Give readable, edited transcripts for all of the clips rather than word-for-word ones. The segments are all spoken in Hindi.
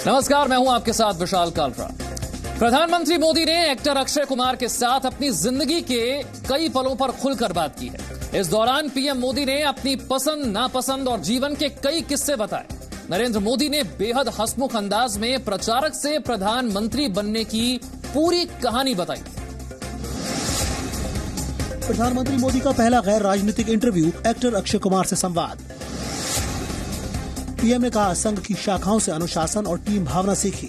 नमस्कार, मैं हूं आपके साथ विशाल कालरा। प्रधानमंत्री मोदी ने एक्टर अक्षय कुमार के साथ अपनी जिंदगी के कई पलों पर खुलकर बात की है। इस दौरान पीएम मोदी ने अपनी पसंद, नापसंद और जीवन के कई किस्से बताए। नरेंद्र मोदी ने बेहद हंसमुख अंदाज में प्रचारक से प्रधानमंत्री बनने की पूरी कहानी बताई। प्रधानमंत्री मोदी का पहला गैर राजनीतिक इंटरव्यू, एक्टर अक्षय कुमार से संवाद। पीएम ने कहा, संघ की शाखाओं से अनुशासन और टीम भावना सीखी।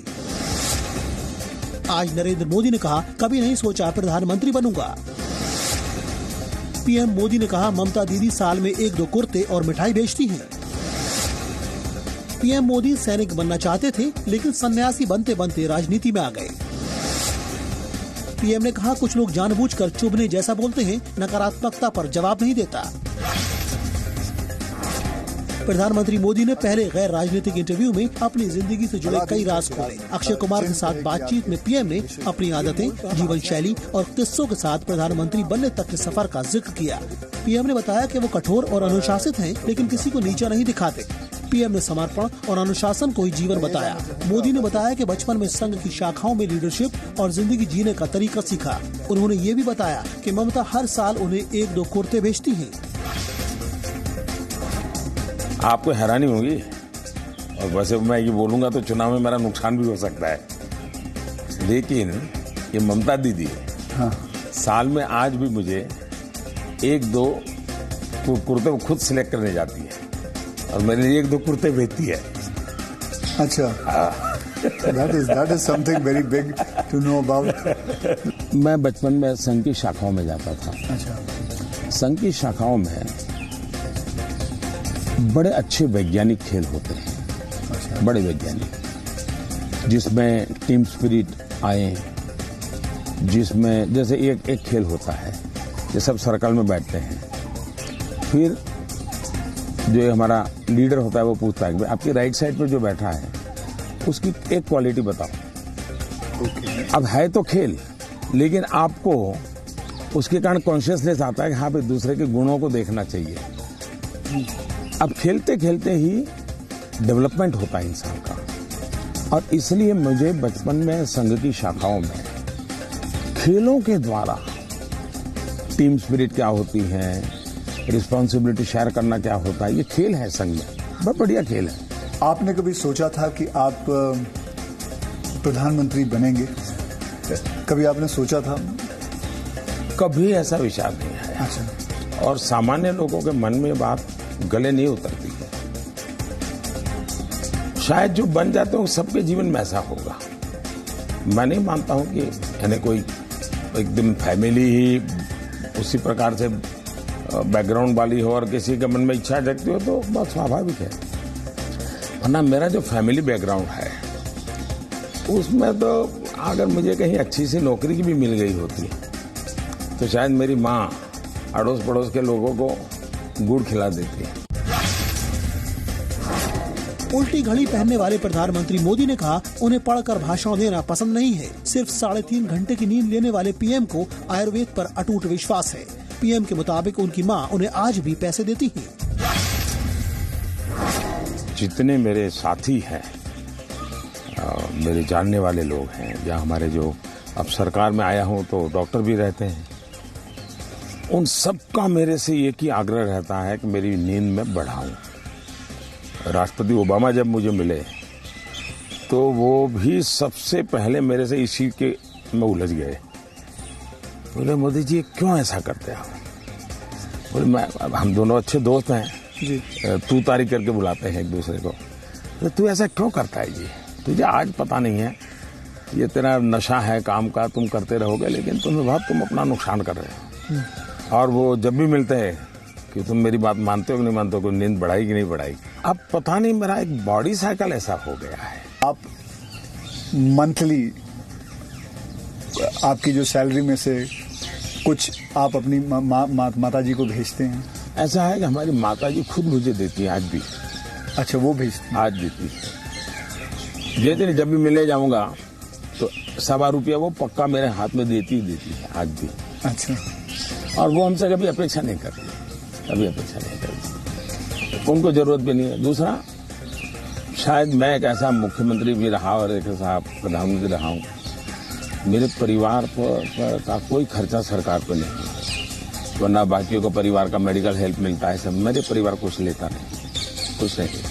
आज नरेंद्र मोदी ने कहा, कभी नहीं सोचा प्रधानमंत्री बनूंगा। पीएम मोदी ने कहा, ममता दीदी साल में 1-2 कुर्ते और मिठाई बेचती हैं। पीएम मोदी सैनिक बनना चाहते थे, लेकिन सन्यासी बनते बनते राजनीति में आ गए। पीएम ने कहा, कुछ लोग जानबूझकर चुभने जैसा बोलते हैं, नकारात्मकता पर जवाब नहीं देता। प्रधानमंत्री मोदी ने पहले गैर राजनीतिक इंटरव्यू में अपनी जिंदगी से जुड़े कई राज खोले। अक्षय कुमार के साथ बातचीत में पीएम ने अपनी आदतें, जीवन शैली और किस्सों के साथ प्रधानमंत्री बनने तक के सफर का जिक्र किया। पीएम ने बताया कि वो कठोर और अनुशासित हैं, लेकिन किसी को नीचा नहीं दिखाते। पीएम ने समर्पण और अनुशासन को ही जीवन बताया। मोदी ने बताया कि बचपन में संघ की शाखाओं में लीडरशिप और जिंदगी जीने का तरीका सीखा। उन्होंने ये भी बताया कि ममता हर साल उन्हें 1-2 कुर्ते भेजती हैं। आपको हैरानी होगी, और वैसे मैं ये बोलूंगा तो चुनाव में मेरा नुकसान भी हो सकता है, लेकिन ये ममता दीदी साल में आज भी मुझे 1-2 कुर्ते खुद सिलेक्ट करने जाती है और मेरे लिए 1-2 कुर्ते भेजती है। अच्छा, that is something very big to know about. मैं बचपन में संघ की शाखाओं में जाता था। अच्छा, संघ की शाखाओं में बड़े अच्छे वैज्ञानिक खेल होते हैं, बड़े वैज्ञानिक, जिसमें टीम स्पिरिट आए, जिसमें जैसे एक खेल होता है, ये सब सर्कल में बैठते हैं, फिर जो हमारा लीडर होता है वो पूछता है कि आपकी राइट साइड पर जो बैठा है उसकी एक क्वालिटी बताओ। अब है तो खेल, लेकिन आपको उसके कारण कॉन्शियसनेस आता है कि हाँ भाई दूसरे के गुणों को देखना चाहिए। अब खेलते खेलते ही डेवलपमेंट होता है इंसान का, और इसलिए मुझे बचपन में संघ की शाखाओं में खेलों के द्वारा टीम स्पिरिट क्या होती है, रिस्पॉन्सिबिलिटी शेयर करना क्या होता है, ये खेल है संघ में, बहुत बढ़िया खेल है। आपने कभी सोचा था कि आप प्रधानमंत्री बनेंगे? कभी आपने सोचा था? कभी ऐसा विचार नहीं आया। अच्छा। और सामान्य लोगों के मन में बात गले नहीं उतरती है। शायद जो बन जाते हैं सबके जीवन में ऐसा होगा। मैं नहीं मानता हूं कि यानी कोई एकदम फैमिली ही उसी प्रकार से बैकग्राउंड वाली हो और किसी के मन में इच्छा जगती हो तो बहुत स्वाभाविक है। वरना मेरा जो फैमिली बैकग्राउंड है उसमें तो अगर मुझे कहीं अच्छी सी नौकरी की भी मिल गई होती तो शायद मेरी माँ अड़ोस पड़ोस के लोगों को गुड़ खिला देती है। उल्टी घड़ी पहनने वाले प्रधानमंत्री मोदी ने कहा, उन्हें पढ़कर भाषण देना पसंद नहीं है। सिर्फ 3.5 घंटे की नींद लेने वाले पीएम को आयुर्वेद पर अटूट विश्वास है। पीएम के मुताबिक उनकी मां उन्हें आज भी पैसे देती हैं। जितने मेरे साथी हैं, मेरे जानने वाले लोग हैं, या हमारे जो अब सरकार में आया हूं तो डॉक्टर भी रहते हैं, उन सबका मेरे से एक ही आग्रह रहता है कि मेरी नींद में बढ़ाऊं। राष्ट्रपति ओबामा जब मुझे मिले तो वो भी सबसे पहले मेरे से इसी के में उलझ गए। बोले, मोदी जी क्यों ऐसा करते हैं? बोले, हम दोनों अच्छे दोस्त हैं जी, तू तारीख करके बुलाते हैं एक दूसरे को। तो तू ऐसा क्यों करता है जी? तुझे आज पता नहीं है, ये तेरा नशा है काम का, तुम करते रहोगे, लेकिन तुम अपना नुकसान कर रहे हो। और वो जब भी मिलते हैं कि तुम मेरी बात मानते हो कि नहीं मानते हो, कोई नींद बढ़ाई कि नहीं बढ़ाई। अब पता नहीं मेरा एक बॉडी साइकिल ऐसा हो गया है। आप मंथली आपकी जो सैलरी में से कुछ आप अपनी माता जी को भेजते हैं? ऐसा है कि हमारी माता जी खुद मुझे देती है आज भी। अच्छा, वो भेजती हैं? आज देती है। जैसे जब भी मिले जाऊंगा तो ₹1.25 वो पक्का मेरे हाथ में देती है आज भी। अच्छा। और वो हमसे कभी अपेक्षा नहीं करती, कभी अपेक्षा नहीं करती, उनको जरूरत भी नहीं है। दूसरा, शायद मैं एक ऐसा मुख्यमंत्री भी रहा और एक ऐसा प्रधानमंत्री रहा हूं, मेरे परिवार पर का कोई खर्चा सरकार पर नहीं, वरना बाकियों को परिवार का मेडिकल हेल्प मिलता है, सब मेरे परिवार कुछ लेता नहीं, कुछ नहीं लेता।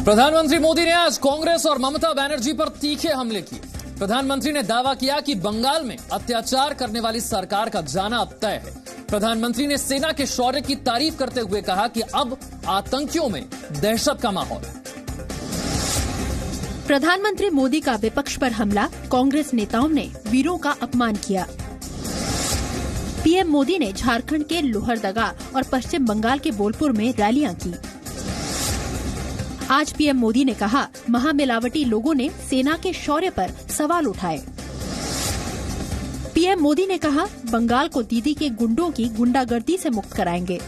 प्रधानमंत्री मोदी ने आज कांग्रेस और ममता बनर्जी पर तीखे हमले किए। प्रधानमंत्री ने दावा किया कि बंगाल में अत्याचार करने वाली सरकार का जाना अब तय है। प्रधानमंत्री ने सेना के शौर्य की तारीफ करते हुए कहा कि अब आतंकियों में दहशत का माहौल है। प्रधानमंत्री मोदी का विपक्ष पर हमला, कांग्रेस नेताओं ने वीरों का अपमान किया। पीएम मोदी ने झारखंड के लोहरदगा और पश्चिम बंगाल के बोलपुर में रैलियां की। आज पीएम मोदी ने कहा, महामिलावटी लोगों ने सेना के शौर्य पर सवाल उठाए। पीएम मोदी ने कहा, बंगाल को दीदी के गुंडों की गुंडागर्दी से मुक्त कराएंगे।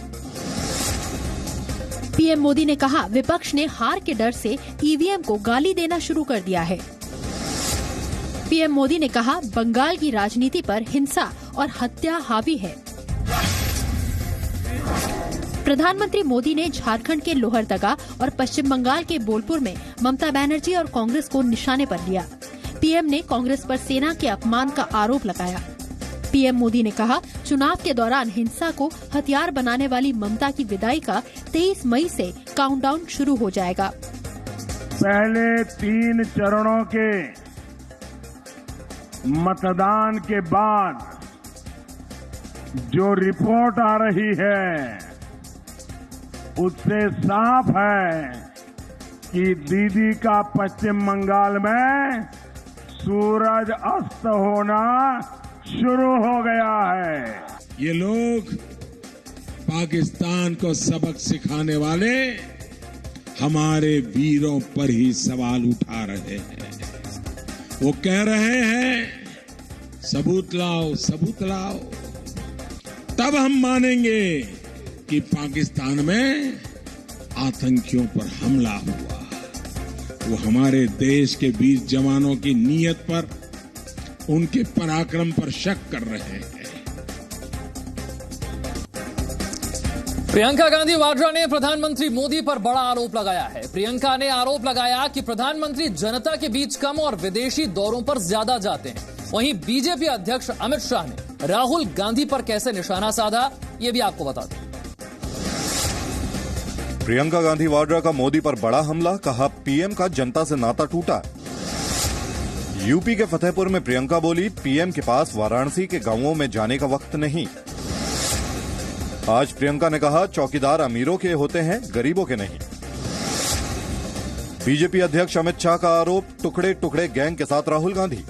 पीएम मोदी ने कहा, विपक्ष ने हार के डर से ईवीएम को गाली देना शुरू कर दिया है। पीएम मोदी ने कहा, बंगाल की राजनीति पर हिंसा और हत्या हावी है। प्रधानमंत्री मोदी ने झारखंड के लोहरदगा और पश्चिम बंगाल के बोलपुर में ममता बनर्जी और कांग्रेस को निशाने पर लिया। पीएम ने कांग्रेस पर सेना के अपमान का आरोप लगाया। पीएम मोदी ने कहा, चुनाव के दौरान हिंसा को हथियार बनाने वाली ममता की विदाई का 23 मई से काउंटडाउन शुरू हो जाएगा। पहले 3 चरणों के मतदान के बाद जो रिपोर्ट आ रही है उससे साफ है कि दीदी का पश्चिम बंगाल में सूरज अस्त होना शुरू हो गया है। ये लोग पाकिस्तान को सबक सिखाने वाले हमारे वीरों पर ही सवाल उठा रहे हैं। वो कह रहे हैं, सबूत लाओ, सबूत लाओ, तब हम मानेंगे कि पाकिस्तान में आतंकियों पर हमला हुआ। वो हमारे देश के वीर जवानों की नीयत पर, उनके पराक्रम पर शक कर रहे हैं। प्रियंका गांधी वाड्रा ने प्रधानमंत्री मोदी पर बड़ा आरोप लगाया है। प्रियंका ने आरोप लगाया कि प्रधानमंत्री जनता के बीच कम और विदेशी दौरों पर ज्यादा जाते हैं। वहीं बीजेपी अध्यक्ष अमित शाह ने राहुल गांधी पर कैसे निशाना साधा, ये भी आपको बता दें। प्रियंका गांधी वाड्रा का मोदी पर बड़ा हमला, कहा पीएम का जनता से नाता टूटा। यूपी के फतेहपुर में प्रियंका बोली, पीएम के पास वाराणसी के गांवों में जाने का वक्त नहीं। आज प्रियंका ने कहा, चौकीदार अमीरों के होते हैं, गरीबों के नहीं। बीजेपी अध्यक्ष अमित शाह का आरोप, टुकड़े टुकड़े गैंग के साथ राहुल गांधी।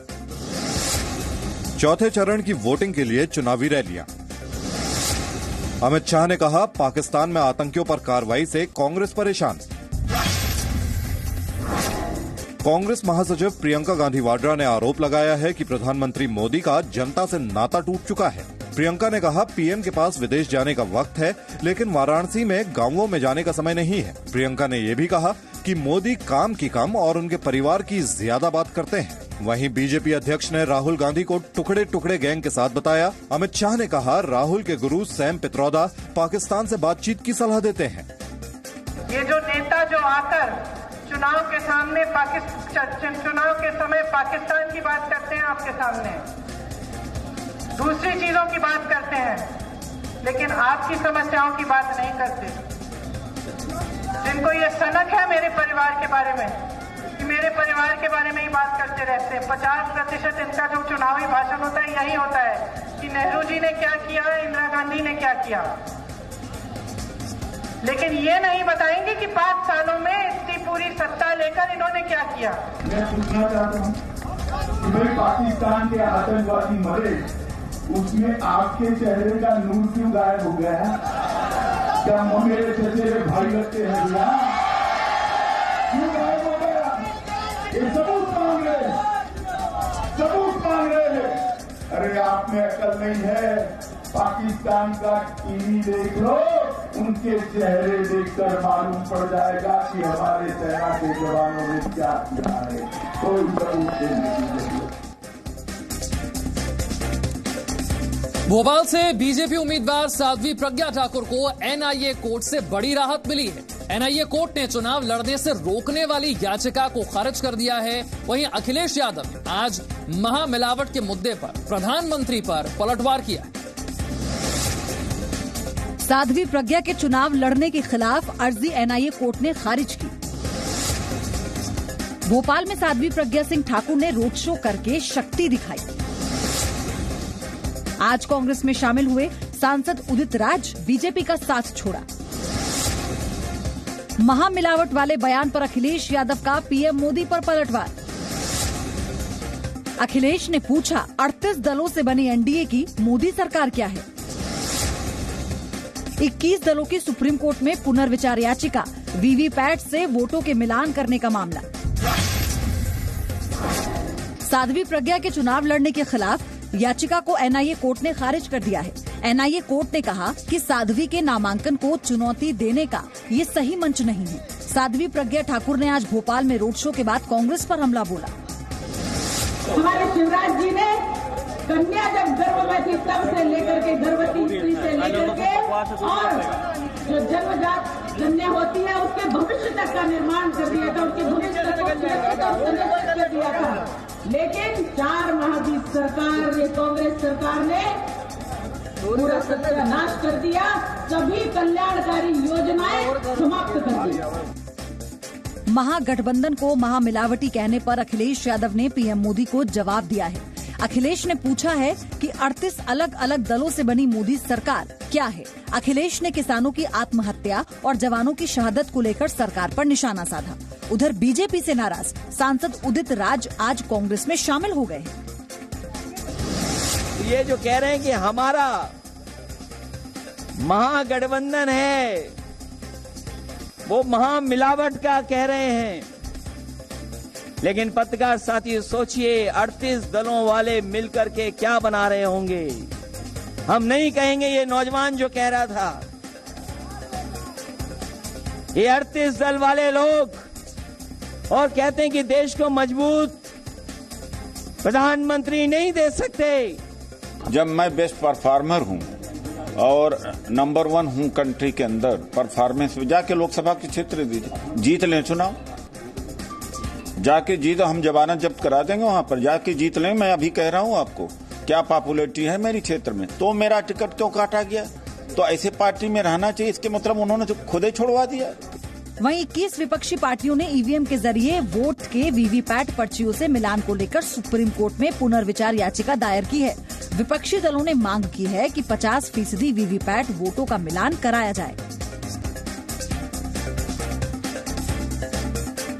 चौथे चरण की वोटिंग के लिए चुनावी रैलियां। अमित शाह ने कहा, पाकिस्तान में आतंकियों पर कार्रवाई से कांग्रेस परेशान। कांग्रेस महासचिव प्रियंका गांधी वाड्रा ने आरोप लगाया है कि प्रधानमंत्री मोदी का जनता से नाता टूट चुका है। प्रियंका ने कहा, पीएम के पास विदेश जाने का वक्त है, लेकिन वाराणसी में गांवों में जाने का समय नहीं है। प्रियंका ने यह भी कहा कि मोदी काम की कम और उनके परिवार की ज्यादा बात करते हैं। वहीं बीजेपी अध्यक्ष ने राहुल गांधी को टुकड़े टुकड़े गैंग के साथ बताया। अमित शाह ने कहा, राहुल के गुरु सैम पित्रोदा पाकिस्तान से बातचीत की सलाह देते हैं। ये जो नेता जो आकर चुनाव के सामने चुनाव के समय पाकिस्तान की बात करते हैं, आपके सामने दूसरी चीजों की बात करते हैं, लेकिन आपकी समस्याओं की बात नहीं करते। जिनको ये सनक है मेरे परिवार के बारे में कि मेरे परिवार के बारे में ही बात करते रहते हैं। 50% इनका जो चुनावी भाषण होता है यही होता है कि नेहरू जी ने क्या किया, इंदिरा गांधी ने क्या किया, लेकिन ये नहीं बताएंगे कि 5 सालों में इतनी पूरी सत्ता लेकर इन्होंने क्या किया। मैं पूछना चाहता हूँ कि भाई पाकिस्तान के आतंकवादी मरे, उसमें आपके चेहरे का नूर क्यों गायब हो गया है? क्या मेरे चचेरे भाई लगते हैं भैया? क्यों गायब हो गया? ये सबूत मांग रहे, सबूत मांग रहे। अरे आप में अकल नहीं है। पाकिस्तान का टीवी देख लो, उनके चेहरे देखकर मालूम पड़ जाएगा कि हमारे सेना के जवानों ने क्या किया है। कोई सबूत देने की जरूरत। भोपाल से बीजेपी उम्मीदवार साध्वी प्रज्ञा ठाकुर को एनआईए कोर्ट से बड़ी राहत मिली है। एनआईए कोर्ट ने चुनाव लड़ने से रोकने वाली याचिका को खारिज कर दिया है। वहीं अखिलेश यादव ने आज महामिलावट के मुद्दे पर प्रधानमंत्री पर पलटवार किया। साध्वी प्रज्ञा के चुनाव लड़ने के खिलाफ अर्जी एनआईए कोर्ट ने खारिज की। भोपाल में साध्वी प्रज्ञा सिंह ठाकुर ने रोड शो करके शक्ति दिखाई। आज कांग्रेस में शामिल हुए सांसद उदित राज बीजेपी का साथ छोड़ा। महामिलावट वाले बयान पर अखिलेश यादव का पीएम मोदी पर पलटवार। अखिलेश ने पूछा 38 दलों से बनी एनडीए की मोदी सरकार क्या है। 21 दलों की सुप्रीम कोर्ट में पुनर्विचार याचिका, वीवीपैट से वोटों के मिलान करने का मामला। साध्वी प्रज्ञा के चुनाव लड़ने के खिलाफ याचिका को एनआईए कोर्ट ने खारिज कर दिया है। एनआईए कोर्ट ने कहा कि साध्वी के नामांकन को चुनौती देने का ये सही मंच नहीं है। साध्वी प्रज्ञा ठाकुर ने आज भोपाल में रोड शो के बाद कांग्रेस पर हमला बोला। हमारे शिवराज जी ने कन्या जब गर्भ में थी तब से लेकर के गर्भवती स्त्री से लेकर के और जो जन्मजात कन्या होती है उसके भविष्य तक का निर्माण कर दिया था, उसके भविष्य तक कर दिया था। लेकिन 4 माह की सरकार ने, कांग्रेस सरकार ने पूरा सत्यानाश कर दिया, सभी कल्याणकारी योजनाएं समाप्त कर दी। महागठबंधन को महामिलावटी कहने पर अखिलेश यादव ने पीएम मोदी को जवाब दिया है। अखिलेश ने पूछा है कि 38 अलग अलग दलों से बनी मोदी सरकार क्या है। अखिलेश ने किसानों की आत्महत्या और जवानों की शहादत को लेकर सरकार पर निशाना साधा। उधर बीजेपी से नाराज सांसद उदित राज आज कांग्रेस में शामिल हो गए हैं। ये जो कह रहे हैं कि हमारा महागठबंधन है, वो महामिलावट का कह रहे हैं। लेकिन पत्रकार साथी सोचिए, 38 दलों वाले मिलकर के क्या बना रहे होंगे। हम नहीं कहेंगे ये नौजवान जो कह रहा था, ये 38 दल वाले लोग और कहते हैं कि देश को मजबूत प्रधानमंत्री नहीं दे सकते। जब मैं बेस्ट परफॉर्मर हूं और नंबर 1 हूं कंट्री के अंदर परफॉर्मेंस में, जाके लोकसभा के क्षेत्र दीजिए, जीत लें चुनाव, जाके जीत, हम जमानत जब्त करा देंगे वहां पर, जाके जीत लें। मैं अभी कह रहा हूं आपको क्या पॉपुलैरिटी है मेरी क्षेत्र में, तो मेरा टिकट क्यों काटा गया? तो ऐसे पार्टी में रहना चाहिए, इसके मतलब उन्होंने तो खुद ही छोड़वा दिया। वहीं 21 विपक्षी पार्टियों ने ईवीएम के जरिए वोट के वीवीपैट पर्चियों से मिलान को लेकर सुप्रीम कोर्ट में पुनर्विचार याचिका दायर की है। विपक्षी दलों ने मांग की है कि 50% वीवीपैट वोटों का मिलान कराया जाए।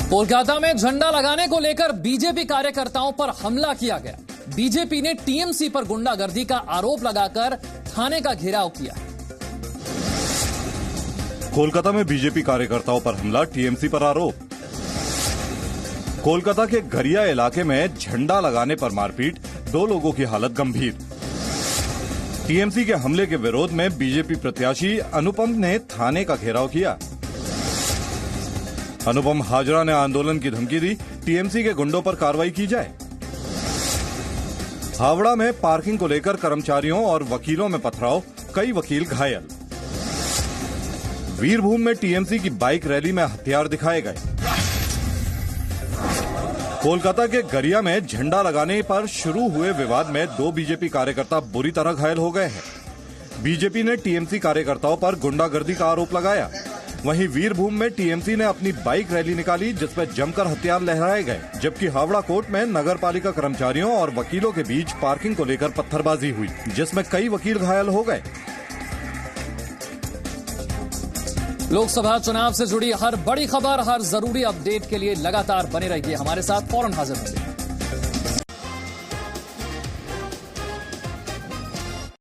कोलकाता में झंडा लगाने को लेकर बीजेपी कार्यकर्ताओं पर हमला किया गया। बीजेपी ने टीएमसी पर गुंडागर्दी का आरोप लगाकर थाने का घेराव किया। कोलकाता में बीजेपी कार्यकर्ताओं पर हमला, टीएमसी पर आरोप। कोलकाता के गरिया इलाके में झंडा लगाने पर मारपीट, 2 लोगों की हालत गंभीर। टीएमसी के हमले के विरोध में बीजेपी प्रत्याशी अनुपम ने थाने का घेराव किया। अनुपम हाजरा ने आंदोलन की धमकी दी, टीएमसी के गुंडों पर कार्रवाई की जाए। हावड़ा में पार्किंग को लेकर कर्मचारियों और वकीलों में पथराव, कई वकील घायल। वीरभूम में टीएमसी की बाइक रैली में हथियार दिखाए गए। कोलकाता के गरिया में झंडा लगाने पर शुरू हुए विवाद में 2 बीजेपी कार्यकर्ता बुरी तरह घायल हो गए हैं। बीजेपी ने टीएमसी कार्यकर्ताओं पर गुंडागर्दी का आरोप लगाया। वहीं वीरभूम में टीएमसी ने अपनी बाइक रैली निकाली, जिसमें जमकर हथियार लहराए गए, जबकि हावड़ा कोर्ट में नगरपालिका कर्मचारियों और वकीलों के बीच पार्किंग को लेकर पत्थरबाजी हुई, जिसमें कई वकील घायल हो गए। लोकसभा चुनाव से जुड़ी हर बड़ी खबर, हर जरूरी अपडेट के लिए लगातार बने रहिए हमारे साथ। फौरन हाजिर होंगे।